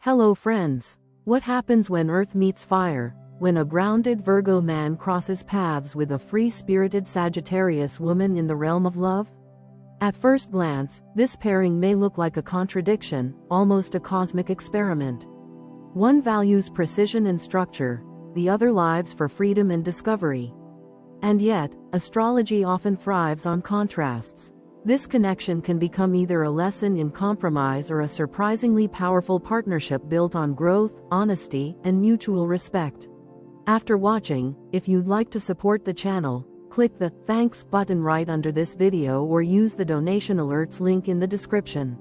Hello friends. What happens when Earth meets fire, when a grounded Virgo man crosses paths with a free-spirited Sagittarius woman in the realm of love? At first glance, this pairing may look like a contradiction, almost a cosmic experiment. One values precision and structure, the other lives for freedom and discovery. And yet, astrology often thrives on contrasts. This connection can become either a lesson in compromise or a surprisingly powerful partnership built on growth, honesty, and mutual respect. After watching, if you'd like to support the channel, click the Thanks button right under this video or use the donation alerts link in the description.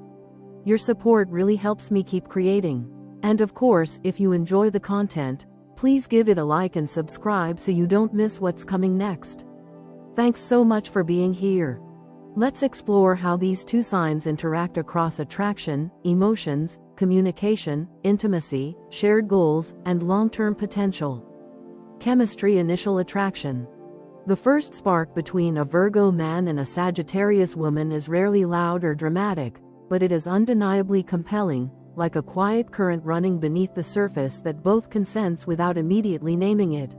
Your support really helps me keep creating. And of course, if you enjoy the content, please give it a like and subscribe so you don't miss what's coming next. Thanks so much for being here. Let's explore how these two signs interact across attraction, emotions, communication, intimacy, shared goals, and long-term potential. Chemistry. Initial attraction. The first spark between a Virgo man and a Sagittarius woman is rarely loud or dramatic, but it is undeniably compelling, like a quiet current running beneath the surface that both can sense without immediately naming it.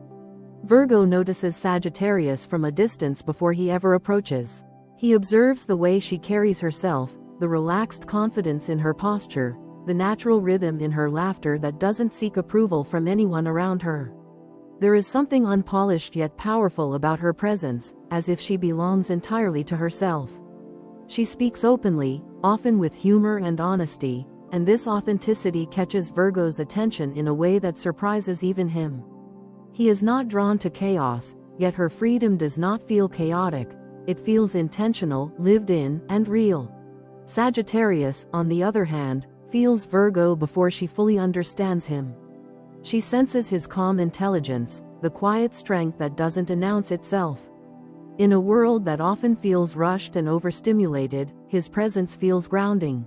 Virgo notices Sagittarius from a distance before he ever approaches. He observes the way she carries herself, the relaxed confidence in her posture, the natural rhythm in her laughter that doesn't seek approval from anyone around her. There is something unpolished yet powerful about her presence, as if she belongs entirely to herself. She speaks openly, often with humor and honesty, and this authenticity catches Virgo's attention in a way that surprises even him. He is not drawn to chaos, yet her freedom does not feel chaotic. It feels intentional, lived in, and real. Sagittarius, on the other hand, feels Virgo before she fully understands him. She senses his calm intelligence, the quiet strength that doesn't announce itself. In a world that often feels rushed and overstimulated, his presence feels grounding.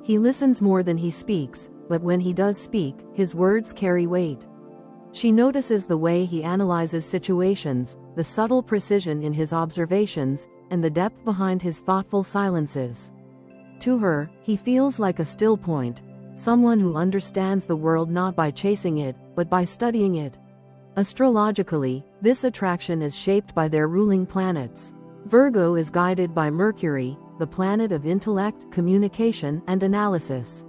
He listens more than he speaks, but when he does speak, his words carry weight. She notices the way he analyzes situations, the subtle precision in his observations, and the depth behind his thoughtful silences. To her, he feels like a still point, someone who understands the world not by chasing it, but by studying it. Astrologically, this attraction is shaped by their ruling planets. Virgo is guided by Mercury, the planet of intellect, communication, and analysis.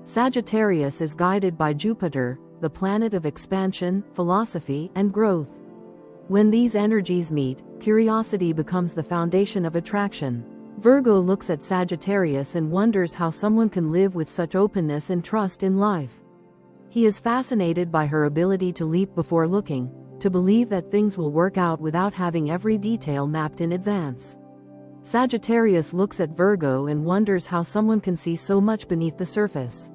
Sagittarius is guided by Jupiter, the planet of expansion, philosophy, and growth. When these energies meet, curiosity becomes the foundation of attraction. Virgo looks at Sagittarius and wonders how someone can live with such openness and trust in life. He is fascinated by her ability to leap before looking, to believe that things will work out without having every detail mapped in advance. Sagittarius looks at Virgo and wonders how someone can see so much beneath the surface.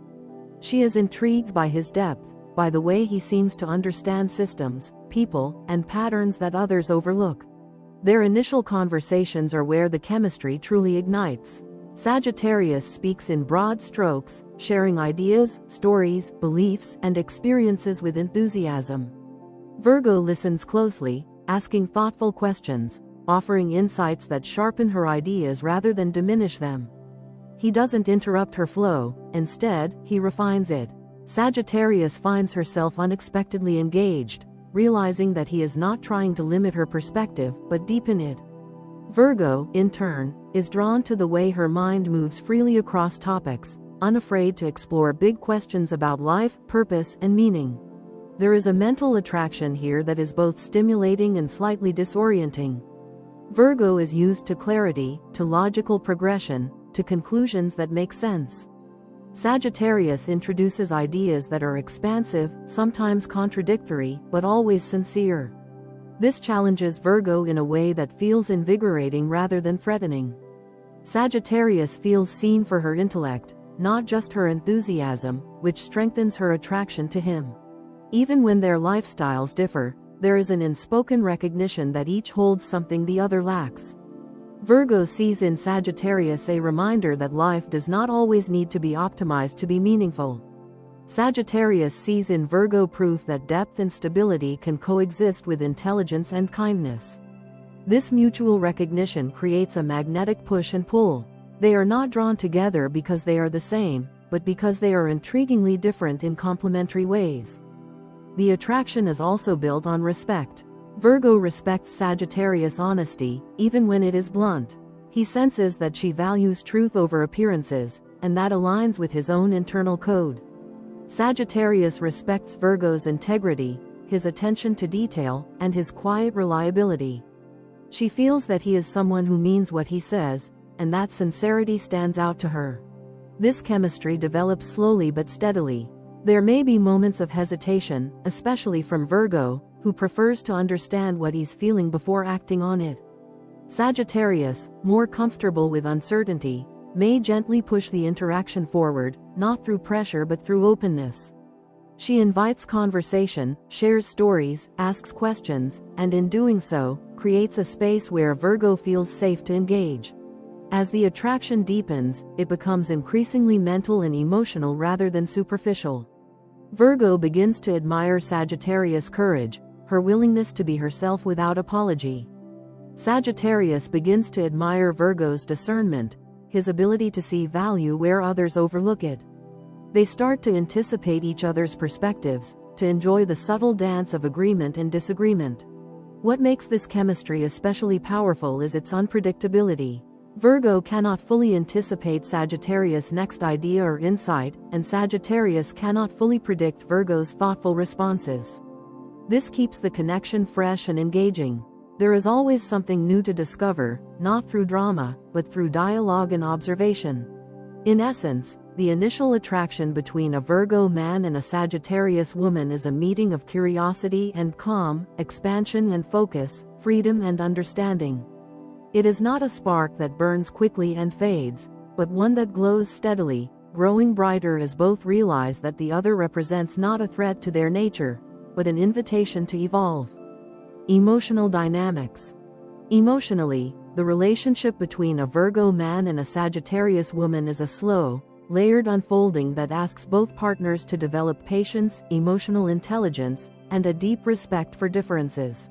She is intrigued by his depth, by the way he seems to understand systems, people, and patterns that others overlook. Their initial conversations are where the chemistry truly ignites. Sagittarius speaks in broad strokes, sharing ideas, stories, beliefs, and experiences with enthusiasm. Virgo listens closely, asking thoughtful questions, offering insights that sharpen her ideas rather than diminish them. He doesn't interrupt her flow, instead, he refines it. Sagittarius finds herself unexpectedly engaged, realizing that he is not trying to limit her perspective, but deepen it. Virgo, in turn, is drawn to the way her mind moves freely across topics, unafraid to explore big questions about life, purpose, and meaning. There is a mental attraction here that is both stimulating and slightly disorienting. Virgo is used to clarity, to logical progression, to conclusions that make sense. Sagittarius introduces ideas that are expansive, sometimes contradictory, but always sincere. This challenges Virgo in a way that feels invigorating rather than threatening. Sagittarius feels seen for her intellect, not just her enthusiasm, which strengthens her attraction to him. Even when their lifestyles differ, there is an unspoken recognition that each holds something the other lacks. Virgo sees in Sagittarius a reminder that life does not always need to be optimized to be meaningful. Sagittarius sees in Virgo proof that depth and stability can coexist with intelligence and kindness. This mutual recognition creates a magnetic push and pull. They are not drawn together because they are the same, but because they are intriguingly different in complementary ways. The attraction is also built on respect. Virgo respects Sagittarius' honesty, even when it is blunt. He senses that she values truth over appearances, and that aligns with his own internal code. Sagittarius respects Virgo's integrity, his attention to detail, and his quiet reliability. She feels that he is someone who means what he says, and that sincerity stands out to her. This chemistry develops slowly but steadily. There may be moments of hesitation, especially from Virgo, who prefers to understand what he's feeling before acting on it. Sagittarius, more comfortable with uncertainty, may gently push the interaction forward, not through pressure but through openness. She invites conversation, shares stories, asks questions, and in doing so, creates a space where Virgo feels safe to engage. As the attraction deepens, it becomes increasingly mental and emotional rather than superficial. Virgo begins to admire Sagittarius' courage, her willingness to be herself without apology. Sagittarius begins to admire Virgo's discernment, his ability to see value where others overlook it. They start to anticipate each other's perspectives, to enjoy the subtle dance of agreement and disagreement. What makes this chemistry especially powerful is its unpredictability. Virgo cannot fully anticipate Sagittarius' next idea or insight, and Sagittarius cannot fully predict Virgo's thoughtful responses. This keeps the connection fresh and engaging. There is always something new to discover, not through drama, but through dialogue and observation. In essence, the initial attraction between a Virgo man and a Sagittarius woman is a meeting of curiosity and calm, expansion and focus, freedom and understanding. It is not a spark that burns quickly and fades, but one that glows steadily, growing brighter as both realize that the other represents not a threat to their nature, but an invitation to evolve. Emotional dynamics. Emotionally, the relationship between a Virgo man and a Sagittarius woman is a slow, layered unfolding that asks both partners to develop patience, emotional intelligence, and a deep respect for differences.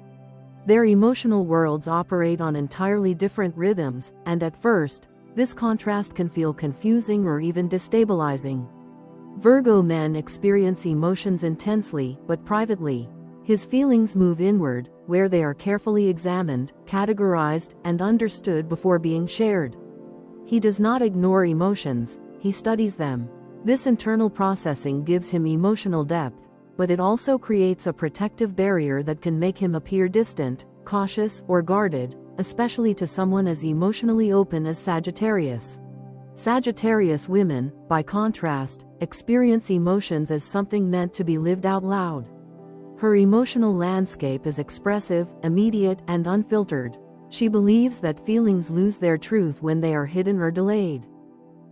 Their emotional worlds operate on entirely different rhythms, and at first, this contrast can feel confusing or even destabilizing. Virgo men experience emotions intensely, but privately. His feelings move inward, where they are carefully examined, categorized, and understood before being shared. He does not ignore emotions, he studies them. This internal processing gives him emotional depth, but it also creates a protective barrier that can make him appear distant, cautious, or guarded, especially to someone as emotionally open as Sagittarius. Sagittarius women, by contrast, experience emotions as something meant to be lived out loud. Her emotional landscape is expressive, immediate, and unfiltered. She believes that feelings lose their truth when they are hidden or delayed.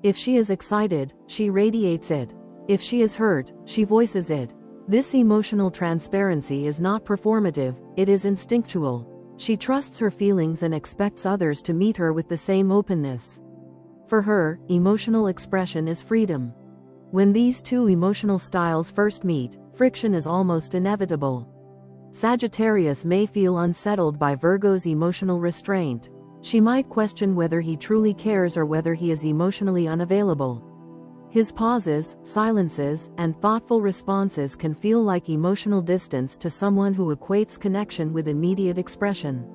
If she is excited, she radiates it. If she is hurt, she voices it. This emotional transparency is not performative, it is instinctual. She trusts her feelings and expects others to meet her with the same openness. For her, emotional expression is freedom. When these two emotional styles first meet, friction is almost inevitable. Sagittarius may feel unsettled by Virgo's emotional restraint. She might question whether he truly cares or whether he is emotionally unavailable. His pauses, silences, and thoughtful responses can feel like emotional distance to someone who equates connection with immediate expression.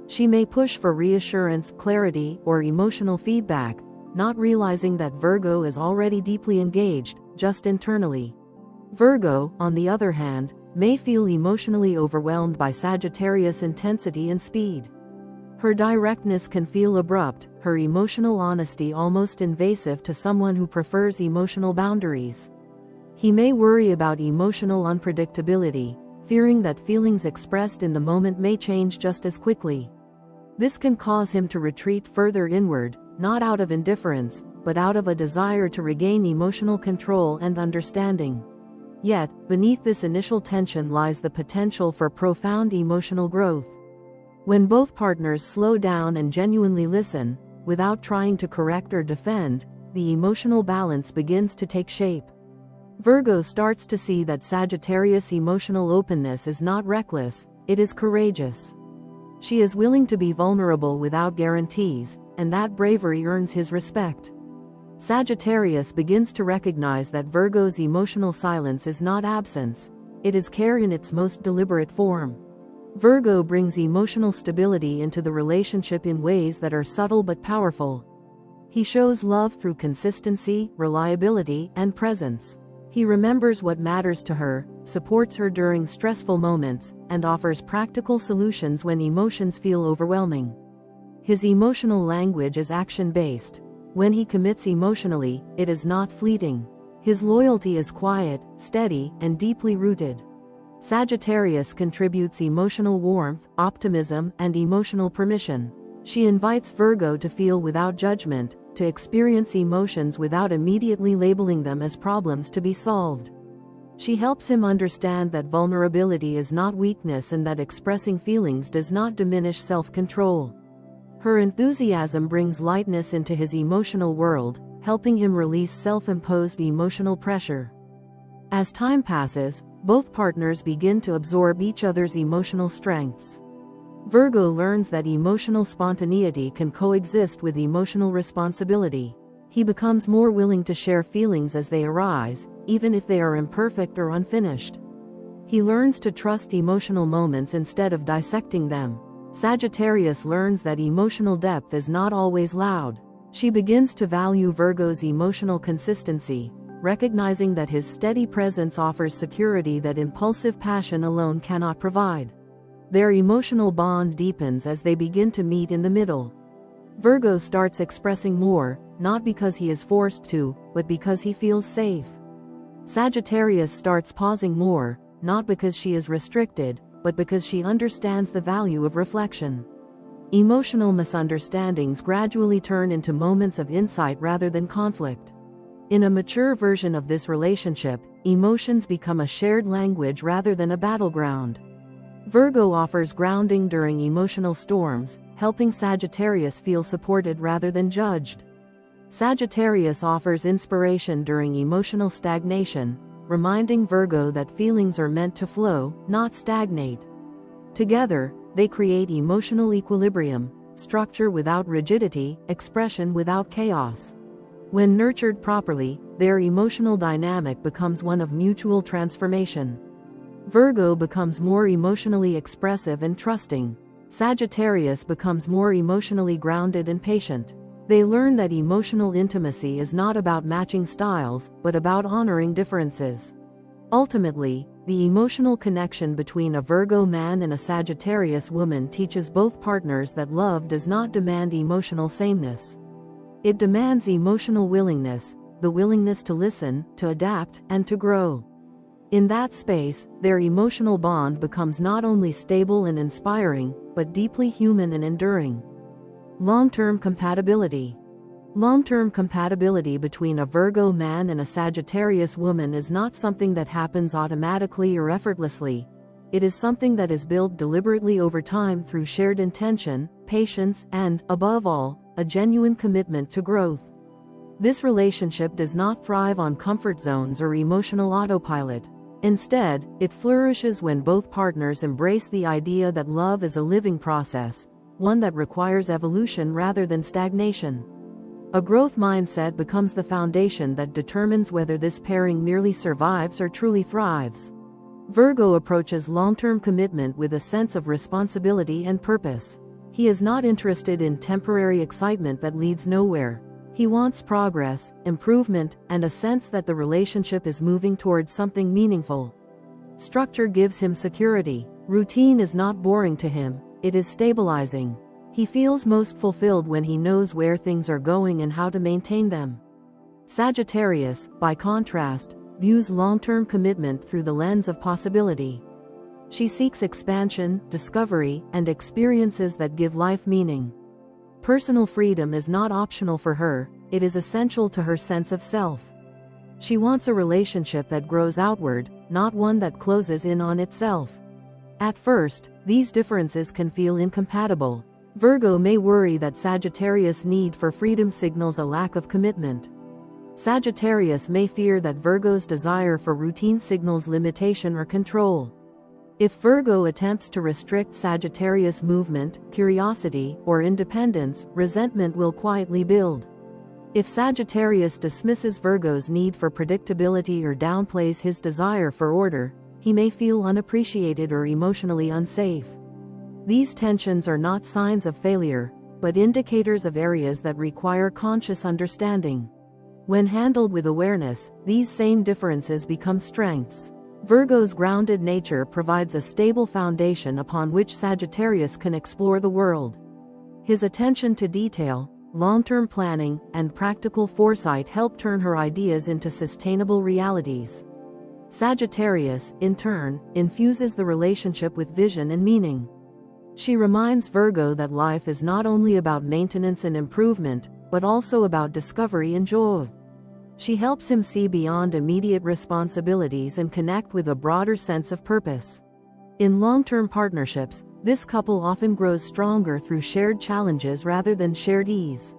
She may push for reassurance, clarity, or emotional feedback, not realizing that Virgo is already deeply engaged, just internally. Virgo, on the other hand, may feel emotionally overwhelmed by Sagittarius' intensity and speed. Her directness can feel abrupt, her emotional honesty almost invasive to someone who prefers emotional boundaries. He may worry about emotional unpredictability, fearing that feelings expressed in the moment may change just as quickly. This can cause him to retreat further inward, not out of indifference, but out of a desire to regain emotional control and understanding. Yet, beneath this initial tension lies the potential for profound emotional growth. When both partners slow down and genuinely listen, without trying to correct or defend, the emotional balance begins to take shape. Virgo starts to see that Sagittarius' emotional openness is not reckless, it is courageous. She is willing to be vulnerable without guarantees, and that bravery earns his respect. Sagittarius begins to recognize that Virgo's emotional silence is not absence, it is care in its most deliberate form. Virgo brings emotional stability into the relationship in ways that are subtle but powerful. He shows love through consistency, reliability, and presence. He remembers what matters to her, supports her during stressful moments, and offers practical solutions when emotions feel overwhelming. His emotional language is action-based. When he commits emotionally, it is not fleeting. His loyalty is quiet, steady, and deeply rooted. Sagittarius contributes emotional warmth, optimism, and emotional permission. She invites Virgo to feel without judgment, to experience emotions without immediately labeling them as problems to be solved. She helps him understand that vulnerability is not weakness and that expressing feelings does not diminish self-control. Her enthusiasm brings lightness into his emotional world, helping him release self-imposed emotional pressure. As time passes, both partners begin to absorb each other's emotional strengths. Virgo learns that emotional spontaneity can coexist with emotional responsibility. He becomes more willing to share feelings as they arise, even if they are imperfect or unfinished. He learns to trust emotional moments instead of dissecting them. Sagittarius learns that emotional depth is not always loud. She begins to value Virgo's emotional consistency, recognizing that his steady presence offers security that impulsive passion alone cannot provide. Their emotional bond deepens as they begin to meet in the middle. Virgo starts expressing more, not because he is forced to, but because he feels safe. Sagittarius starts pausing more, not because she is restricted, but because she understands the value of reflection. Emotional misunderstandings gradually turn into moments of insight rather than conflict. In a mature version of this relationship, emotions become a shared language rather than a battleground. Virgo offers grounding during emotional storms, helping Sagittarius feel supported rather than judged. Sagittarius offers inspiration during emotional stagnation, reminding Virgo that feelings are meant to flow, not stagnate. Together, they create emotional equilibrium, structure without rigidity, expression without chaos. When nurtured properly, their emotional dynamic becomes one of mutual transformation. Virgo becomes more emotionally expressive and trusting. Sagittarius becomes more emotionally grounded and patient. They learn that emotional intimacy is not about matching styles, but about honoring differences. Ultimately, the emotional connection between a Virgo man and a Sagittarius woman teaches both partners that love does not demand emotional sameness. It demands emotional willingness, the willingness to listen, to adapt, and to grow. In that space, their emotional bond becomes not only stable and inspiring, but deeply human and enduring. Long-term compatibility. Long-term compatibility between a Virgo man and a Sagittarius woman is not something that happens automatically or effortlessly. It is something that is built deliberately over time through shared intention, patience, and, above all, a genuine commitment to growth. This relationship does not thrive on comfort zones or emotional autopilot. Instead, it flourishes when both partners embrace the idea that love is a living process, one that requires evolution rather than stagnation. A growth mindset becomes the foundation that determines whether this pairing merely survives or truly thrives. Virgo approaches long-term commitment with a sense of responsibility and purpose. He is not interested in temporary excitement that leads nowhere. He wants progress, improvement, and a sense that the relationship is moving towards something meaningful. Structure gives him security. Routine is not boring to him, it is stabilizing. He feels most fulfilled when he knows where things are going and how to maintain them. Sagittarius, by contrast, views long-term commitment through the lens of possibility. She seeks expansion, discovery, and experiences that give life meaning. Personal freedom is not optional for her, it is essential to her sense of self. She wants a relationship that grows outward, not one that closes in on itself. At first, these differences can feel incompatible. Virgo may worry that Sagittarius' need for freedom signals a lack of commitment. Sagittarius may fear that Virgo's desire for routine signals limitation or control. If Virgo attempts to restrict Sagittarius' movement, curiosity, or independence, resentment will quietly build. If Sagittarius dismisses Virgo's need for predictability or downplays his desire for order, he may feel unappreciated or emotionally unsafe. These tensions are not signs of failure, but indicators of areas that require conscious understanding. When handled with awareness, these same differences become strengths. Virgo's grounded nature provides a stable foundation upon which Sagittarius can explore the world. His attention to detail, long-term planning, and practical foresight help turn her ideas into sustainable realities. Sagittarius, in turn, infuses the relationship with vision and meaning. She reminds Virgo that life is not only about maintenance and improvement, but also about discovery and joy. She helps him see beyond immediate responsibilities and connect with a broader sense of purpose. In long-term partnerships, this couple often grows stronger through shared challenges rather than shared ease.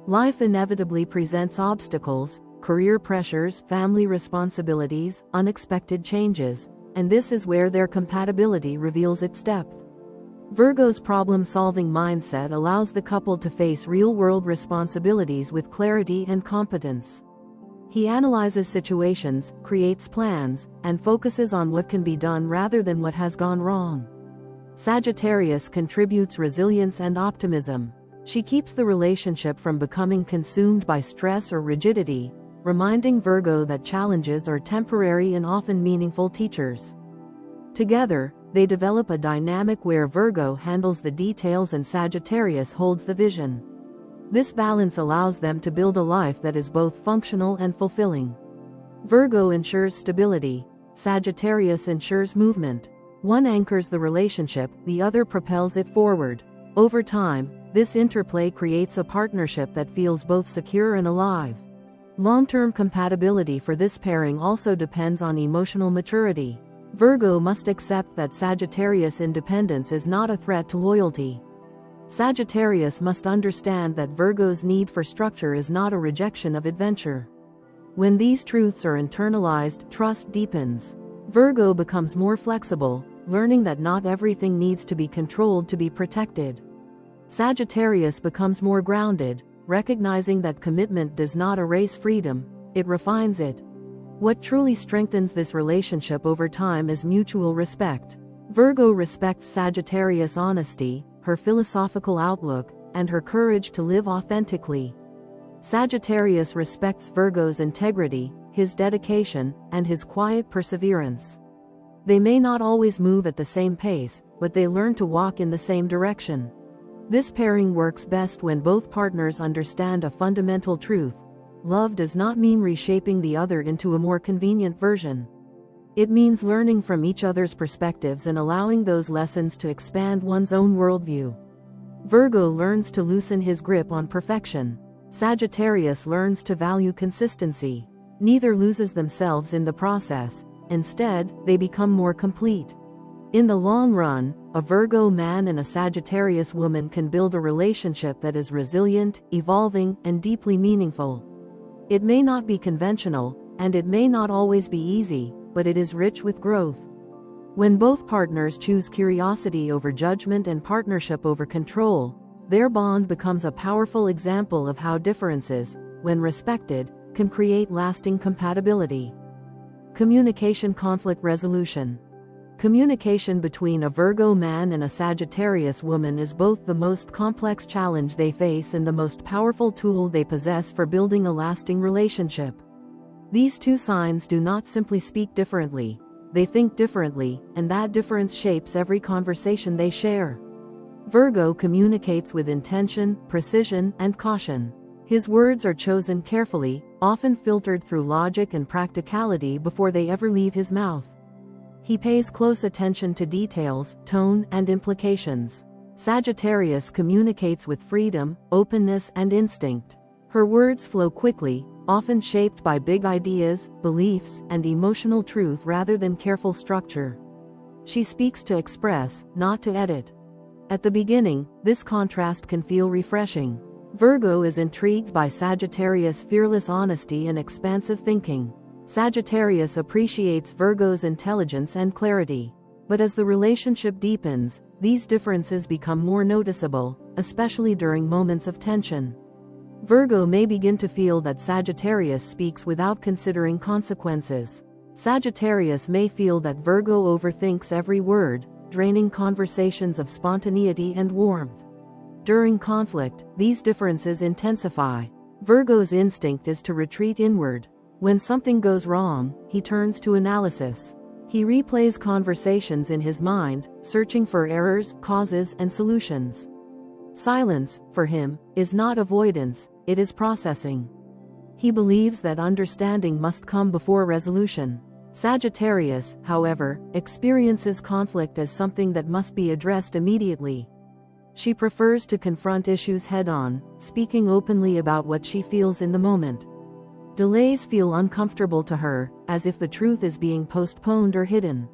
Life inevitably presents obstacles, career pressures, family responsibilities, unexpected changes, and this is where their compatibility reveals its depth. Virgo's problem-solving mindset allows the couple to face real-world responsibilities with clarity and competence. He analyzes situations, creates plans, and focuses on what can be done rather than what has gone wrong. Sagittarius contributes resilience and optimism. She keeps the relationship from becoming consumed by stress or rigidity, reminding Virgo that challenges are temporary and often meaningful teachers. Together, they develop a dynamic where Virgo handles the details and Sagittarius holds the vision. This balance allows them to build a life that is both functional and fulfilling. Virgo ensures stability, Sagittarius ensures movement. One anchors the relationship, the other propels it forward. Over time, this interplay creates a partnership that feels both secure and alive. Long-term compatibility for this pairing also depends on emotional maturity. Virgo must accept that Sagittarius' independence is not a threat to loyalty. Sagittarius must understand that Virgo's need for structure is not a rejection of adventure. When these truths are internalized, trust deepens. Virgo becomes more flexible, learning that not everything needs to be controlled to be protected. Sagittarius becomes more grounded, recognizing that commitment does not erase freedom, it refines it. What truly strengthens this relationship over time is mutual respect. Virgo respects Sagittarius' honesty, her philosophical outlook, and her courage to live authentically. Sagittarius respects Virgo's integrity, his dedication, and his quiet perseverance. They may not always move at the same pace, but they learn to walk in the same direction. This pairing works best when both partners understand a fundamental truth: love does not mean reshaping the other into a more convenient version. It means learning from each other's perspectives and allowing those lessons to expand one's own worldview. Virgo learns to loosen his grip on perfection. Sagittarius learns to value consistency. Neither loses themselves in the process, instead, they become more complete. In the long run, a Virgo man and a Sagittarius woman can build a relationship that is resilient, evolving, and deeply meaningful. It may not be conventional, and it may not always be easy, but it is rich with growth. When both partners choose curiosity over judgment and partnership over control, their bond becomes a powerful example of how differences, when respected, can create lasting compatibility. Communication conflict resolution. Communication between a Virgo man and a Sagittarius woman is both the most complex challenge they face and the most powerful tool they possess for building a lasting relationship. These two signs do not simply speak differently, they think differently, and that difference shapes every conversation they share. Virgo communicates with intention, precision, and caution. His words are chosen carefully, often filtered through logic and practicality before they ever leave his mouth. He pays close attention to details, tone, and implications. Sagittarius communicates with freedom, openness, and instinct. Her words flow quickly, often shaped by big ideas, beliefs, and emotional truth rather than careful structure. She speaks to express, not to edit. At the beginning, this contrast can feel refreshing. Virgo is intrigued by Sagittarius' fearless honesty and expansive thinking. Sagittarius appreciates Virgo's intelligence and clarity. But as the relationship deepens, these differences become more noticeable, especially during moments of tension. Virgo may begin to feel that Sagittarius speaks without considering consequences. Sagittarius may feel that Virgo overthinks every word, draining conversations of spontaneity and warmth. During conflict, these differences intensify. Virgo's instinct is to retreat inward. When something goes wrong, he turns to analysis. He replays conversations in his mind, searching for errors, causes, and solutions. Silence, for him, is not avoidance, it is processing. He believes that understanding must come before resolution. Sagittarius, however, experiences conflict as something that must be addressed immediately. She prefers to confront issues head-on, speaking openly about what she feels in the moment. Delays feel uncomfortable to her, as if the truth is being postponed or hidden.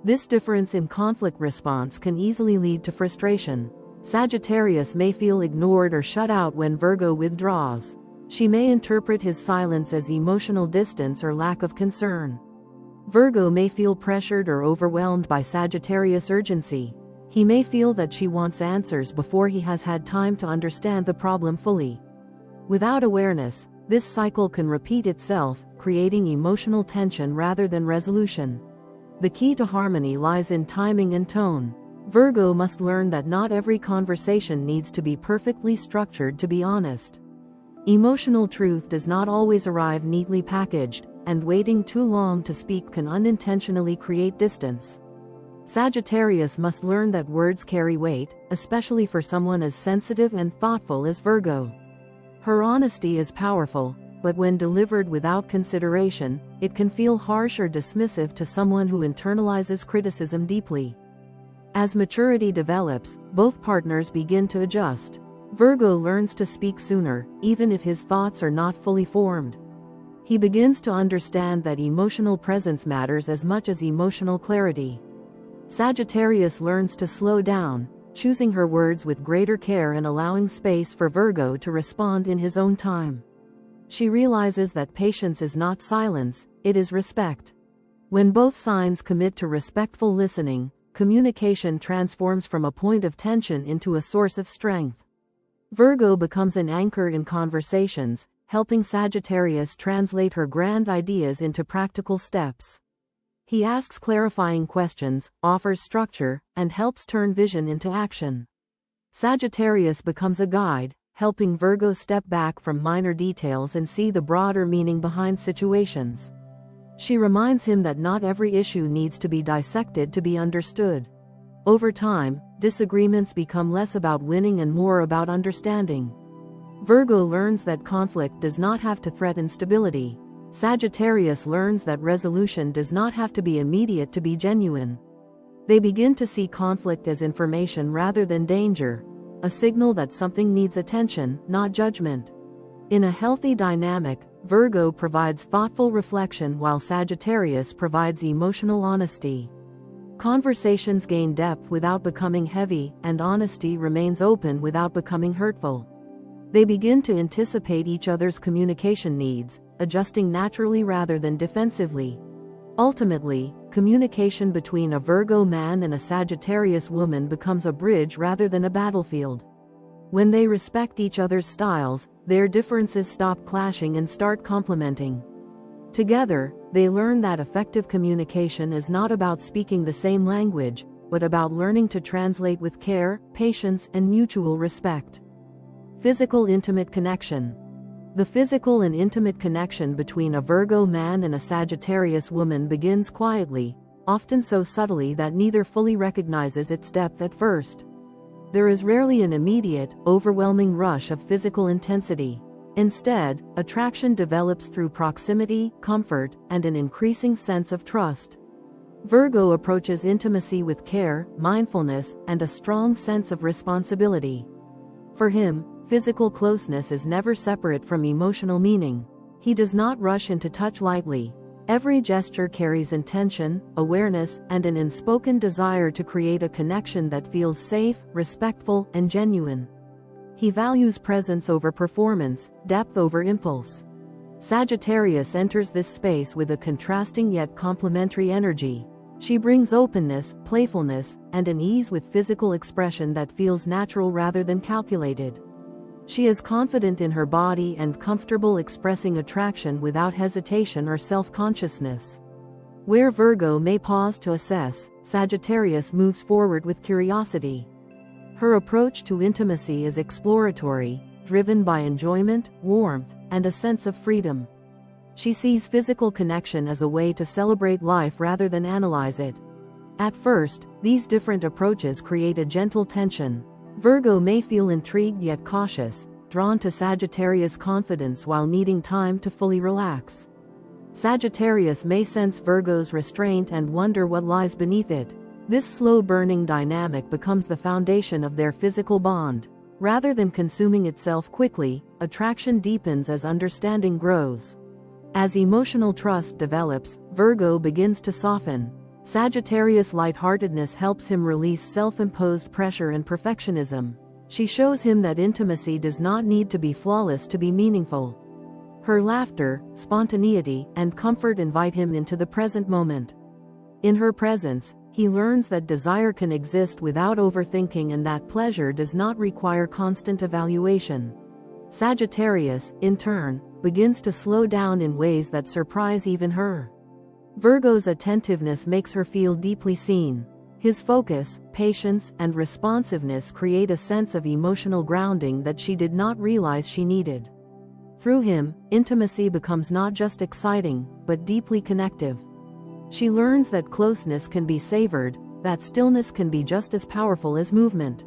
This difference in conflict response can easily lead to frustration. Sagittarius may feel ignored or shut out when Virgo withdraws. She may interpret his silence as emotional distance or lack of concern. Virgo may feel pressured or overwhelmed by Sagittarius' urgency. He may feel that she wants answers before he has had time to understand the problem fully. Without awareness, this cycle can repeat itself, creating emotional tension rather than resolution. The key to harmony lies in timing and tone. Virgo must learn that not every conversation needs to be perfectly structured to be honest. Emotional truth does not always arrive neatly packaged, and waiting too long to speak can unintentionally create distance. Sagittarius must learn that words carry weight, especially for someone as sensitive and thoughtful as Virgo. Her honesty is powerful, but when delivered without consideration, it can feel harsh or dismissive to someone who internalizes criticism deeply. As maturity develops, both partners begin to adjust. Virgo learns to speak sooner, even if his thoughts are not fully formed. He begins to understand that emotional presence matters as much as emotional clarity. Sagittarius learns to slow down, choosing her words with greater care and allowing space for Virgo to respond in his own time. She realizes that patience is not silence, it is respect. When both signs commit to respectful listening, communication transforms from a point of tension into a source of strength. Virgo becomes an anchor in conversations, helping Sagittarius translate her grand ideas into practical steps. He asks clarifying questions, offers structure, and helps turn vision into action. Sagittarius becomes a guide, helping Virgo step back from minor details and see the broader meaning behind situations. She reminds him that not every issue needs to be dissected to be understood. Over time, disagreements become less about winning and more about understanding. Virgo learns that conflict does not have to threaten stability. Sagittarius learns that resolution does not have to be immediate to be genuine. They begin to see conflict as information rather than danger, a signal that something needs attention, not judgment. In a healthy dynamic, Virgo provides thoughtful reflection while Sagittarius provides emotional honesty. Conversations gain depth without becoming heavy, and honesty remains open without becoming hurtful. They begin to anticipate each other's communication needs, adjusting naturally rather than defensively. Ultimately, communication between a Virgo man and a Sagittarius woman becomes a bridge rather than a battlefield. When they respect each other's styles, their differences stop clashing and start complementing. Together, they learn that effective communication is not about speaking the same language, but about learning to translate with care, patience, and mutual respect. Physical intimate connection. The physical and intimate connection between a Virgo man and a Sagittarius woman begins quietly, often so subtly that neither fully recognizes its depth at first. There is rarely an immediate, overwhelming rush of physical intensity. Instead, attraction develops through proximity, comfort, and an increasing sense of trust. Virgo approaches intimacy with care, mindfulness, and a strong sense of responsibility. For him, physical closeness is never separate from emotional meaning. He does not rush into touch lightly. Every gesture carries intention, awareness, and an unspoken desire to create a connection that feels safe, respectful, and genuine. He values presence over performance, depth over impulse. Sagittarius enters this space with a contrasting yet complementary energy. She brings openness, playfulness, and an ease with physical expression that feels natural rather than calculated. She is confident in her body and comfortable expressing attraction without hesitation or self-consciousness. Where Virgo may pause to assess, Sagittarius moves forward with curiosity. Her approach to intimacy is exploratory, driven by enjoyment, warmth, and a sense of freedom. She sees physical connection as a way to celebrate life rather than analyze it. At first, these different approaches create a gentle tension. Virgo may feel intrigued yet cautious, drawn to Sagittarius' confidence while needing time to fully relax. Sagittarius may sense Virgo's restraint and wonder what lies beneath it. This slow-burning dynamic becomes the foundation of their physical bond. Rather than consuming itself quickly, attraction deepens as understanding grows. As emotional trust develops, Virgo begins to soften. Sagittarius' lightheartedness helps him release self-imposed pressure and perfectionism. She shows him that intimacy does not need to be flawless to be meaningful. Her laughter, spontaneity, and comfort invite him into the present moment. In her presence, he learns that desire can exist without overthinking and that pleasure does not require constant evaluation. Sagittarius, in turn, begins to slow down in ways that surprise even her. Virgo's attentiveness makes her feel deeply seen. His focus, patience, and responsiveness create a sense of emotional grounding that she did not realize she needed. Through him, intimacy becomes not just exciting, but deeply connective. She learns that closeness can be savored, that stillness can be just as powerful as movement.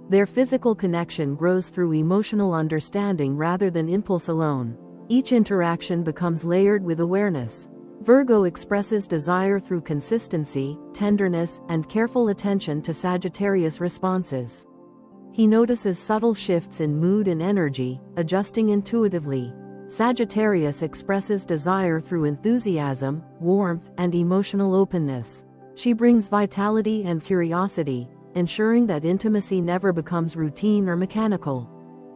Their physical connection grows through emotional understanding rather than impulse alone. Each interaction becomes layered with awareness. Virgo expresses desire through consistency, tenderness, and careful attention to Sagittarius' responses. He notices subtle shifts in mood and energy, adjusting intuitively. Sagittarius expresses desire through enthusiasm, warmth, and emotional openness. She brings vitality and curiosity, ensuring that intimacy never becomes routine or mechanical.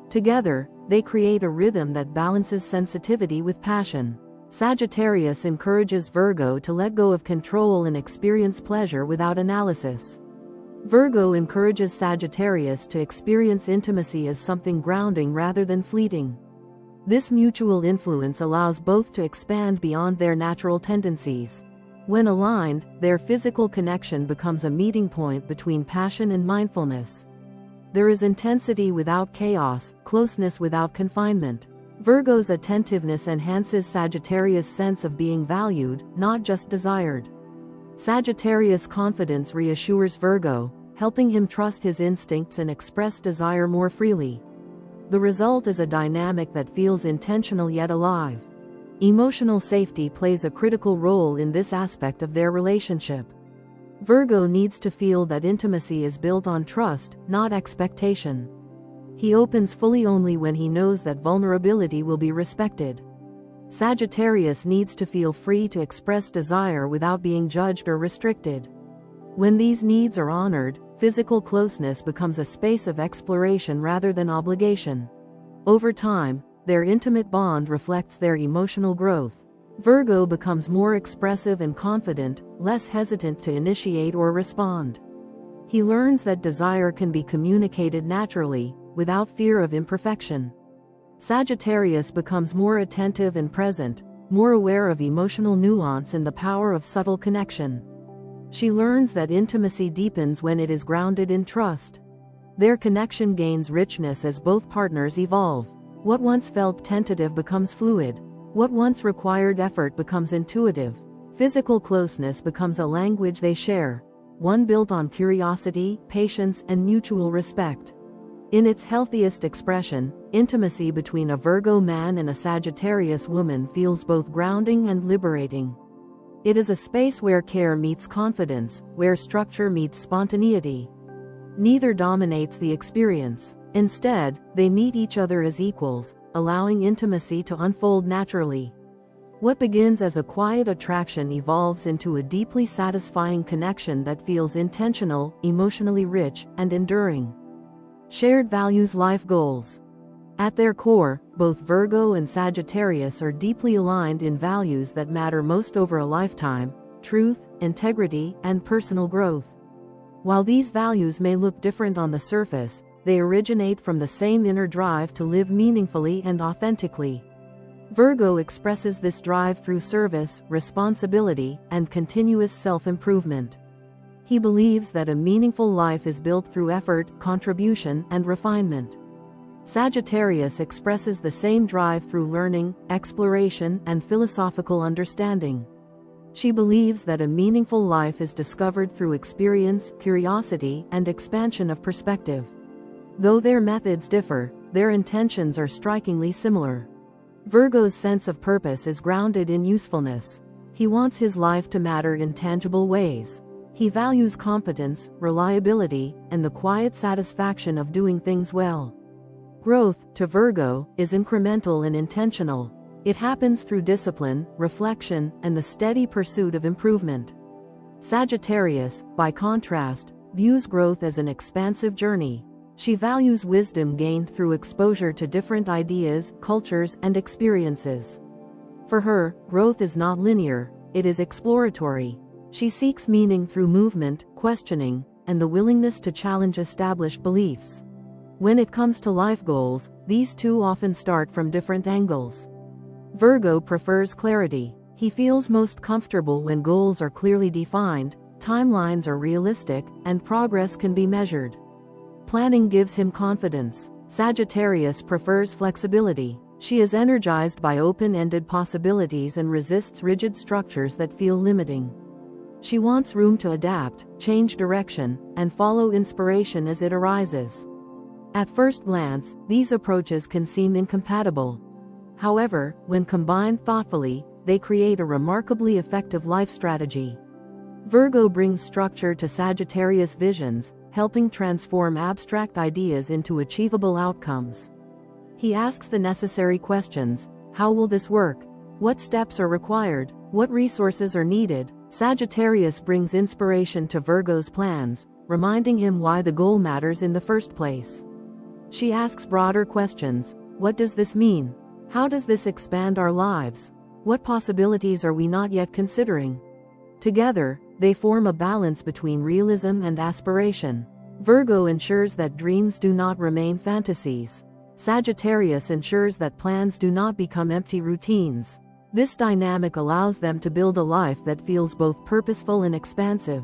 Together, they create a rhythm that balances sensitivity with passion. Sagittarius encourages Virgo to let go of control and experience pleasure without analysis. Virgo encourages Sagittarius to experience intimacy as something grounding rather than fleeting. This mutual influence allows both to expand beyond their natural tendencies. When aligned, their physical connection becomes a meeting point between passion and mindfulness. There is intensity without chaos, closeness without confinement. Virgo's attentiveness enhances Sagittarius' sense of being valued, not just desired. Sagittarius' confidence reassures Virgo, helping him trust his instincts and express desire more freely. The result is a dynamic that feels intentional yet alive. Emotional safety plays a critical role in this aspect of their relationship. Virgo needs to feel that intimacy is built on trust, not expectation. He opens fully only when he knows that vulnerability will be respected. Sagittarius needs to feel free to express desire without being judged or restricted. When these needs are honored, physical closeness becomes a space of exploration rather than obligation. Over time, their intimate bond reflects their emotional growth. Virgo becomes more expressive and confident, less hesitant to initiate or respond. He learns that desire can be communicated naturally, without fear of imperfection. Sagittarius becomes more attentive and present, more aware of emotional nuance and the power of subtle connection. She learns that intimacy deepens when it is grounded in trust. Their connection gains richness as both partners evolve. What once felt tentative becomes fluid. What once required effort becomes intuitive. Physical closeness becomes a language they share, one built on curiosity, patience, and mutual respect. In its healthiest expression, intimacy between a Virgo man and a Sagittarius woman feels both grounding and liberating. It is a space where care meets confidence, where structure meets spontaneity. Neither dominates the experience. Instead, they meet each other as equals, allowing intimacy to unfold naturally. What begins as a quiet attraction evolves into a deeply satisfying connection that feels intentional, emotionally rich, and enduring. Shared values, life goals. At their core, both Virgo and Sagittarius are deeply aligned in values that matter most over a lifetime: truth, integrity, and personal growth. While these values may look different on the surface, they originate from the same inner drive to live meaningfully and authentically. Virgo expresses this drive through service, responsibility, and continuous self-improvement. He believes that a meaningful life is built through effort, contribution, and refinement. Sagittarius expresses the same drive through learning, exploration, and philosophical understanding. She believes that a meaningful life is discovered through experience, curiosity, and expansion of perspective. Though their methods differ, their intentions are strikingly similar. Virgo's sense of purpose is grounded in usefulness. He wants his life to matter in tangible ways. He values competence, reliability, and the quiet satisfaction of doing things well. Growth, to Virgo, is incremental and intentional. It happens through discipline, reflection, and the steady pursuit of improvement. Sagittarius, by contrast, views growth as an expansive journey. She values wisdom gained through exposure to different ideas, cultures, and experiences. For her, growth is not linear, it is exploratory. She seeks meaning through movement, questioning, and the willingness to challenge established beliefs. When it comes to life goals, these two often start from different angles. Virgo prefers clarity. He feels most comfortable when goals are clearly defined, timelines are realistic, and progress can be measured. Planning gives him confidence. Sagittarius prefers flexibility. She is energized by open-ended possibilities and resists rigid structures that feel limiting. She wants room to adapt, change direction, and follow inspiration as it arises. At first glance, these approaches can seem incompatible. However, when combined thoughtfully, they create a remarkably effective life strategy. Virgo brings structure to Sagittarius' visions, helping transform abstract ideas into achievable outcomes. He asks the necessary questions: how will this work? What steps are required? What resources are needed? Sagittarius brings inspiration to Virgo's plans, reminding him why the goal matters in the first place. She asks broader questions: what does this mean? How does this expand our lives? What possibilities are we not yet considering? Together, they form a balance between realism and aspiration. Virgo ensures that dreams do not remain fantasies. Sagittarius ensures that plans do not become empty routines. This dynamic allows them to build a life that feels both purposeful and expansive.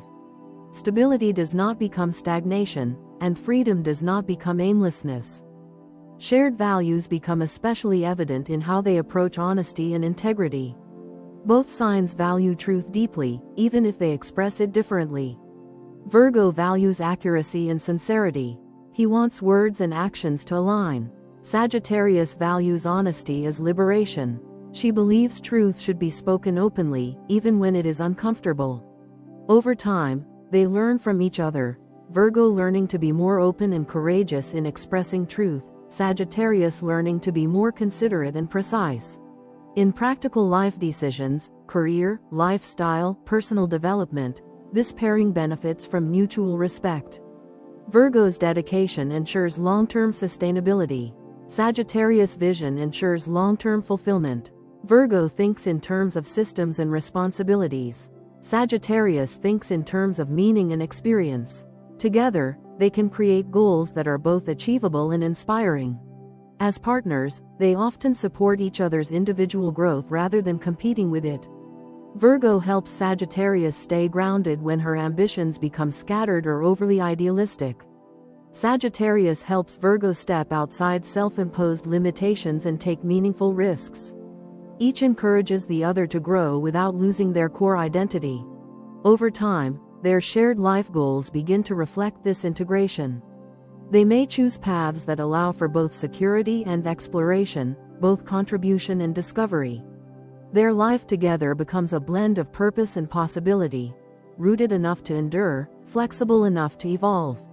Stability does not become stagnation, and freedom does not become aimlessness. Shared values become especially evident in how they approach honesty and integrity. Both signs value truth deeply, even if they express it differently. Virgo values accuracy and sincerity. He wants words and actions to align. Sagittarius values honesty as liberation. She believes truth should be spoken openly, even when it is uncomfortable. Over time, they learn from each other, Virgo learning to be more open and courageous in expressing truth, Sagittarius learning to be more considerate and precise. In practical life decisions, career, lifestyle, personal development, this pairing benefits from mutual respect. Virgo's dedication ensures long-term sustainability. Sagittarius' vision ensures long-term fulfillment. Virgo thinks in terms of systems and responsibilities. Sagittarius thinks in terms of meaning and experience. Together, they can create goals that are both achievable and inspiring. As partners, they often support each other's individual growth rather than competing with it. Virgo helps Sagittarius stay grounded when her ambitions become scattered or overly idealistic. Sagittarius helps Virgo step outside self-imposed limitations and take meaningful risks. Each encourages the other to grow without losing their core identity. Over time, their shared life goals begin to reflect this integration. They may choose paths that allow for both security and exploration, both contribution and discovery. Their life together becomes a blend of purpose and possibility, rooted enough to endure, flexible enough to evolve.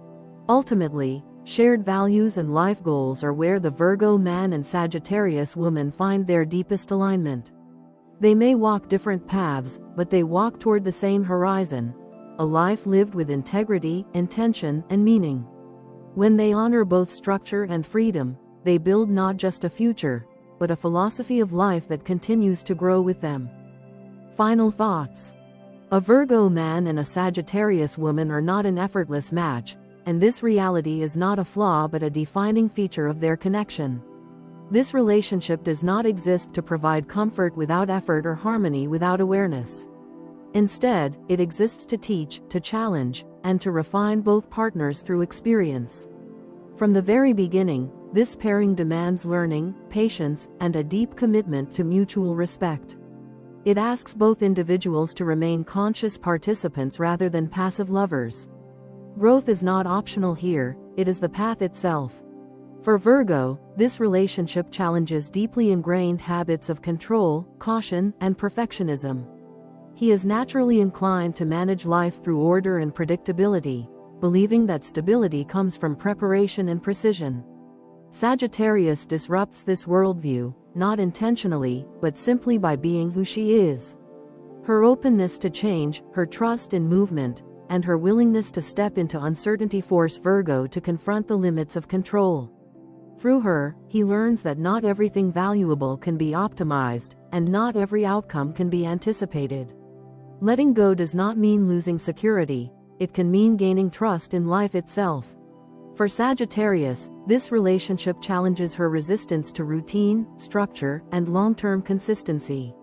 Ultimately, shared values and life goals are where the Virgo man and Sagittarius woman find their deepest alignment. They may walk different paths, but they walk toward the same horizon: a life lived with integrity, intention, and meaning. When they honor both structure and freedom, they build not just a future, but a philosophy of life that continues to grow with them. Final thoughts. A Virgo man and a Sagittarius woman are not an effortless match, and this reality is not a flaw but a defining feature of their connection. This relationship does not exist to provide comfort without effort or harmony without awareness. Instead, it exists to teach, to challenge, and to refine both partners through experience. From the very beginning, this pairing demands learning, patience, and a deep commitment to mutual respect. It asks both individuals to remain conscious participants rather than passive lovers. Growth is not optional here, it is the path itself. For Virgo, this relationship challenges deeply ingrained habits of control, caution, and perfectionism. He is naturally inclined to manage life through order and predictability, believing that stability comes from preparation and precision. Sagittarius disrupts this worldview, not intentionally, but simply by being who she is. Her openness to change, her trust in movement, and her willingness to step into uncertainty force Virgo to confront the limits of control. Through her, he learns that not everything valuable can be optimized, and not every outcome can be anticipated. Letting go does not mean losing security, it can mean gaining trust in life itself. For Sagittarius, this relationship challenges her resistance to routine, structure, and long-term consistency.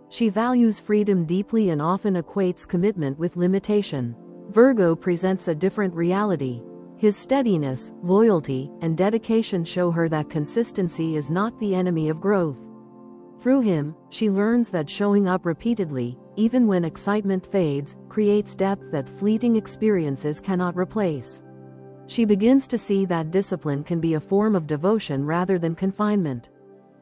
She values freedom deeply and often equates commitment with limitation. Virgo presents a different reality. His steadiness, loyalty, and dedication show her that consistency is not the enemy of growth. Through him, she learns that showing up repeatedly, even when excitement fades, creates depth that fleeting experiences cannot replace. She begins to see that discipline can be a form of devotion rather than confinement.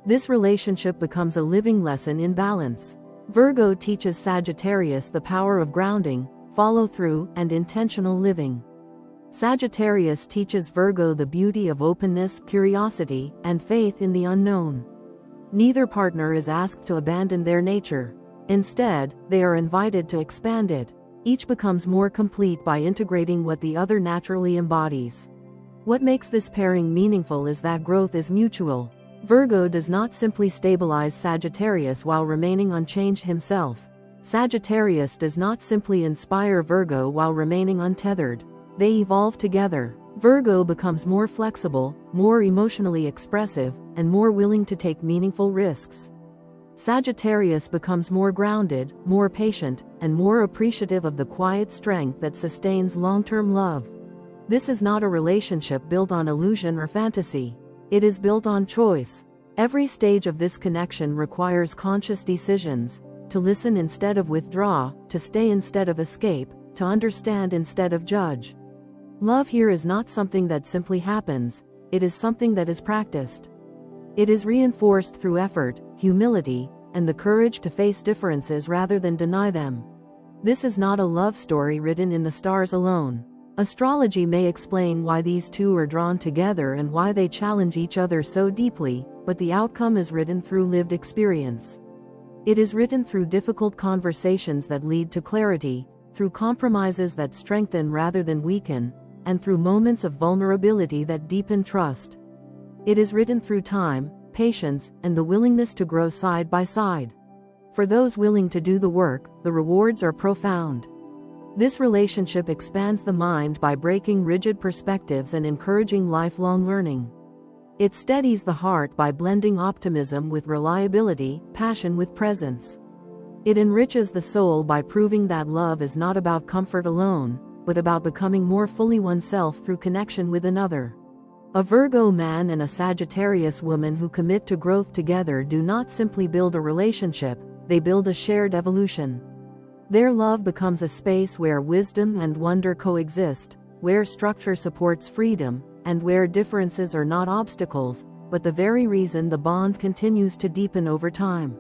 This relationship becomes a living lesson in balance. Virgo teaches Sagittarius the power of grounding, follow-through, and intentional living. Sagittarius teaches Virgo the beauty of openness, curiosity, and faith in the unknown. Neither partner is asked to abandon their nature. Instead, they are invited to expand it. Each becomes more complete by integrating what the other naturally embodies. What makes this pairing meaningful is that growth is mutual. Virgo does not simply stabilize Sagittarius while remaining unchanged himself. Sagittarius does not simply inspire Virgo while remaining untethered. They evolve together. Virgo becomes more flexible, more emotionally expressive, and more willing to take meaningful risks. Sagittarius becomes more grounded, more patient, and more appreciative of the quiet strength that sustains long-term love. This is not a relationship built on illusion or fantasy. It is built on choice. Every stage of this connection requires conscious decisions: to listen instead of withdraw, to stay instead of escape, to understand instead of judge. Love here is not something that simply happens, it is something that is practiced. It is reinforced through effort, humility, and the courage to face differences rather than deny them. This is not a love story written in the stars alone. Astrology may explain why these two are drawn together and why they challenge each other so deeply, but the outcome is written through lived experience. It is written through difficult conversations that lead to clarity, through compromises that strengthen rather than weaken, and through moments of vulnerability that deepen trust. It is written through time, patience, and the willingness to grow side by side. For those willing to do the work, the rewards are profound. This relationship expands the mind by breaking rigid perspectives and encouraging lifelong learning. It steadies the heart by blending optimism with reliability, passion with presence. It enriches the soul by proving that love is not about comfort alone, but about becoming more fully oneself through connection with another. A Virgo man and a Sagittarius woman who commit to growth together do not simply build a relationship, they build a shared evolution. Their love becomes a space where wisdom and wonder coexist, where structure supports freedom, and where differences are not obstacles, but the very reason the bond continues to deepen over time.